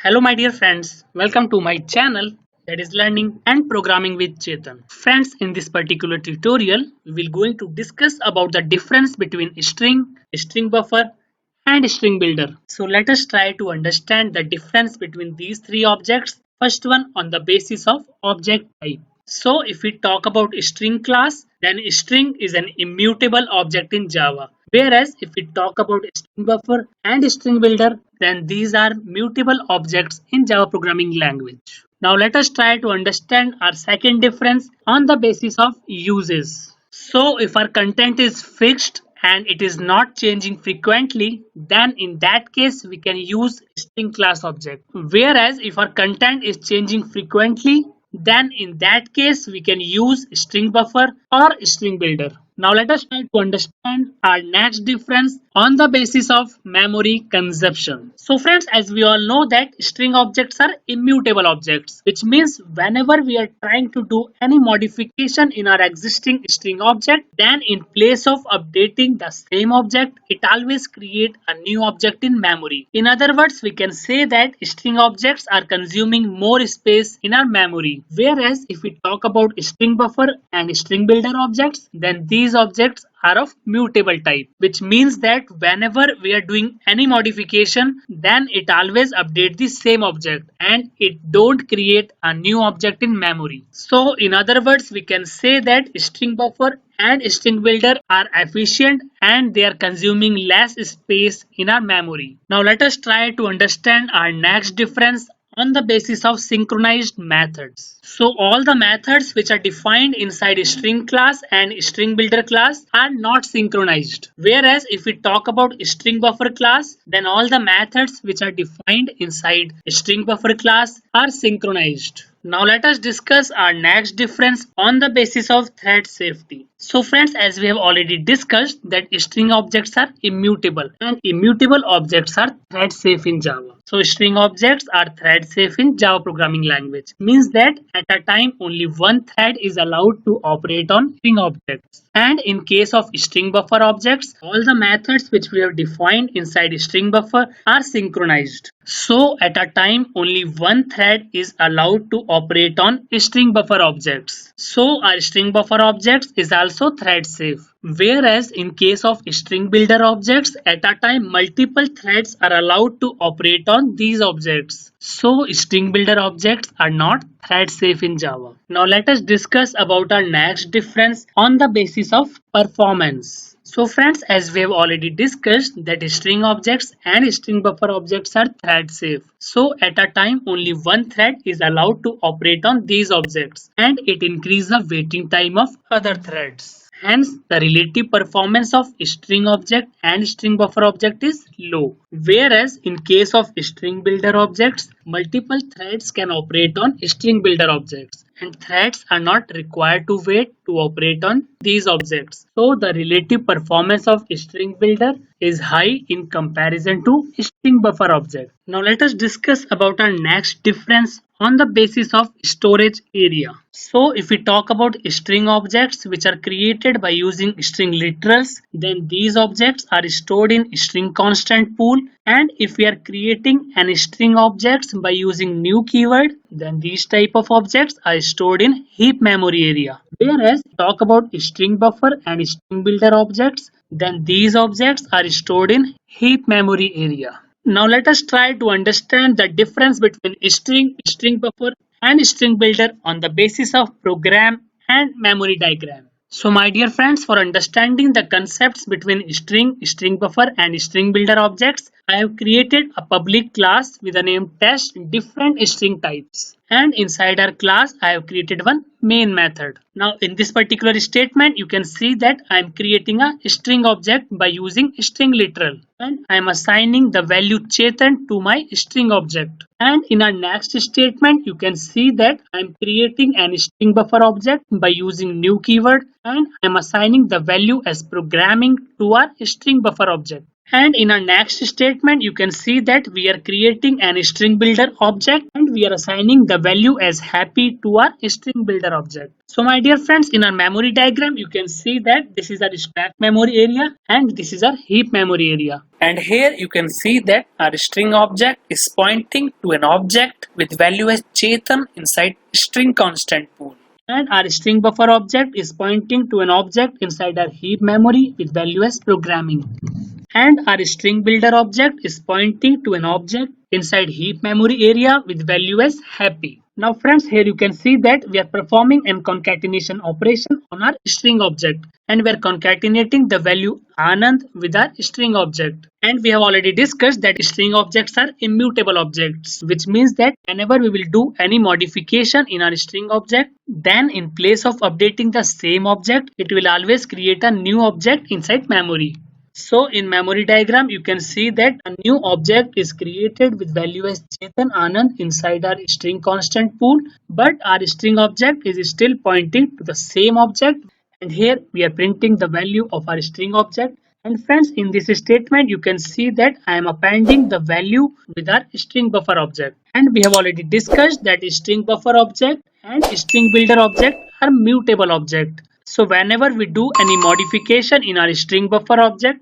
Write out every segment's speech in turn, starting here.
Hello, my dear friends. Welcome to my channel that is Learning and Programming with Chetan. Friends, in this particular tutorial, we will going to discuss about the difference between string buffer, and string builder. So let us try to understand the difference between these three objects. First one on the basis of object type. So if we talk about string class, then string is an immutable object in Java. Whereas if we talk about string buffer and string builder, then these are mutable objects in Java programming language. Now let us try to understand our second difference on the basis of uses. So if our content is fixed and it is not changing frequently, then in that case we can use string class object. Whereas if our content is changing frequently, then in that case we can use string buffer or string builder. Now let us try to understand our next difference on the basis of memory consumption. So friends, as we all know that string objects are immutable objects, which means whenever we are trying to do any modification in our existing string object, then in place of updating the same object, it always create a new object in memory. In other words, we can say that string objects are consuming more space in our memory. Whereas if we talk about string buffer and string builder objects, then these objects are of mutable type, which means that whenever we are doing any modification, then it always update the same object and it don't create a new object in memory. So in other words, we can say that string buffer and string builder are efficient and they are consuming less space in our memory. Now let us try to understand our next difference on the basis of synchronized methods. So all the methods which are defined inside a string class and string builder class are not synchronized. Whereas if we talk about string buffer class, then all the methods which are defined inside a string buffer class are synchronized. Now let us discuss our next difference on the basis of thread safety. So friends, as we have already discussed that string objects are immutable and immutable objects are thread safe in Java. So string objects are thread safe in Java programming language. Means that at a time only one thread is allowed to operate on string objects. And in case of string buffer objects, all the methods which we have defined inside string buffer are synchronized. So at a time only one thread is allowed to operate on string buffer objects. So our string buffer objects is also thread safe. Whereas in case of string builder objects, at a time multiple threads are allowed to operate on these objects. So string builder objects are not thread safe in Java. Now let us discuss about our next difference on the basis of performance. So friends, as we have already discussed that string objects and string buffer objects are thread safe. So at a time only one thread is allowed to operate on these objects and it increases the waiting time of other threads. Hence, the relative performance of string object and string buffer object is low. Whereas in case of string builder objects, multiple threads can operate on string builder objects and threads are not required to wait to operate on these objects. So the relative performance of string builder is high in comparison to string buffer object. Now let us discuss about our next difference on the basis of storage area. So if we talk about string objects which are created by using string literals, then these objects are stored in string constant pool, and if we are creating an string objects by using new keyword, then these type of objects are stored in heap memory area. Whereas talk about string buffer and string builder objects, then these objects are stored in heap memory area. Now let us try to understand the difference between string buffer and string builder on the basis of program and memory diagram. So my dear friends, for understanding the concepts between string buffer and string builder objects, I have created a public class with the name test different string types. And inside our class, I have created one main method. Now in this particular statement, you can see that I am creating a string object by using string literal. And I am assigning the value Chetan to my string object. And in our next statement, you can see that I am creating an string buffer object by using new keyword and I am assigning the value as programming to our string buffer object. And in our next statement, you can see that we are creating an string builder object and we are assigning the value as happy to our string builder object. So my dear friends, in our memory diagram, you can see that this is our stack memory area and this is our heap memory area. And here you can see that our string object is pointing to an object with value as Chetan inside string constant pool. And our string buffer object is pointing to an object inside our heap memory with value as programming. And our string builder object is pointing to an object inside heap memory area with value as happy. Now friends, here you can see that we are performing an concatenation operation on our string object and we are concatenating the value Anand with our string object. And we have already discussed that string objects are immutable objects, which means that whenever we will do any modification in our string object, then in place of updating the same object, it will always create a new object inside memory. So in memory diagram, you can see that a new object is created with value as Chetan Anand inside our string constant pool, but our string object is still pointing to the same object. And here we are printing the value of our string object. And friends, in this statement, you can see that I am appending the value with our string buffer object. And we have already discussed that string buffer object and string builder object are mutable object. So whenever we do any modification in our string buffer object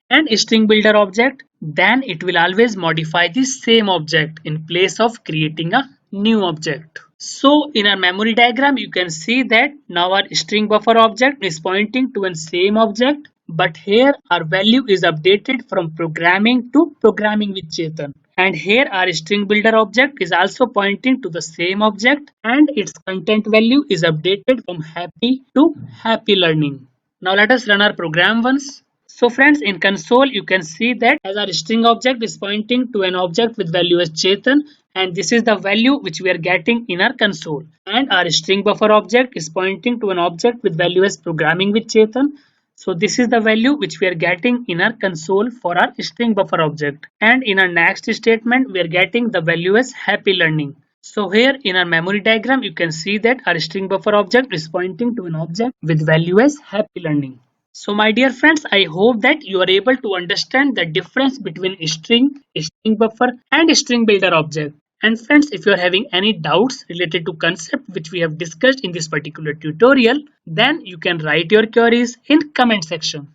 and string builder object, then it will always modify the same object in place of creating a new object. So in our memory diagram, you can see that now our string buffer object is pointing to an same object, but here our value is updated from programming to programming with Chetan. And here our string builder object is also pointing to the same object and its content value is updated from happy to happy learning. Now let us run our program once. So friends, in console you can see that as our string object is pointing to an object with value as Chetan and this is the value which we are getting in our console. And our string buffer object is pointing to an object with value as programming with Chetan. So this is the value which we are getting in our console for our string buffer object. And in our next statement we are getting the value as happy learning. So here in our memory diagram you can see that our string buffer object is pointing to an object with value as happy learning. So my dear friends, I hope that you are able to understand the difference between string buffer and string builder object. And friends, if you are having any doubts related to concept which we have discussed in this particular tutorial, then you can write your queries in comment section.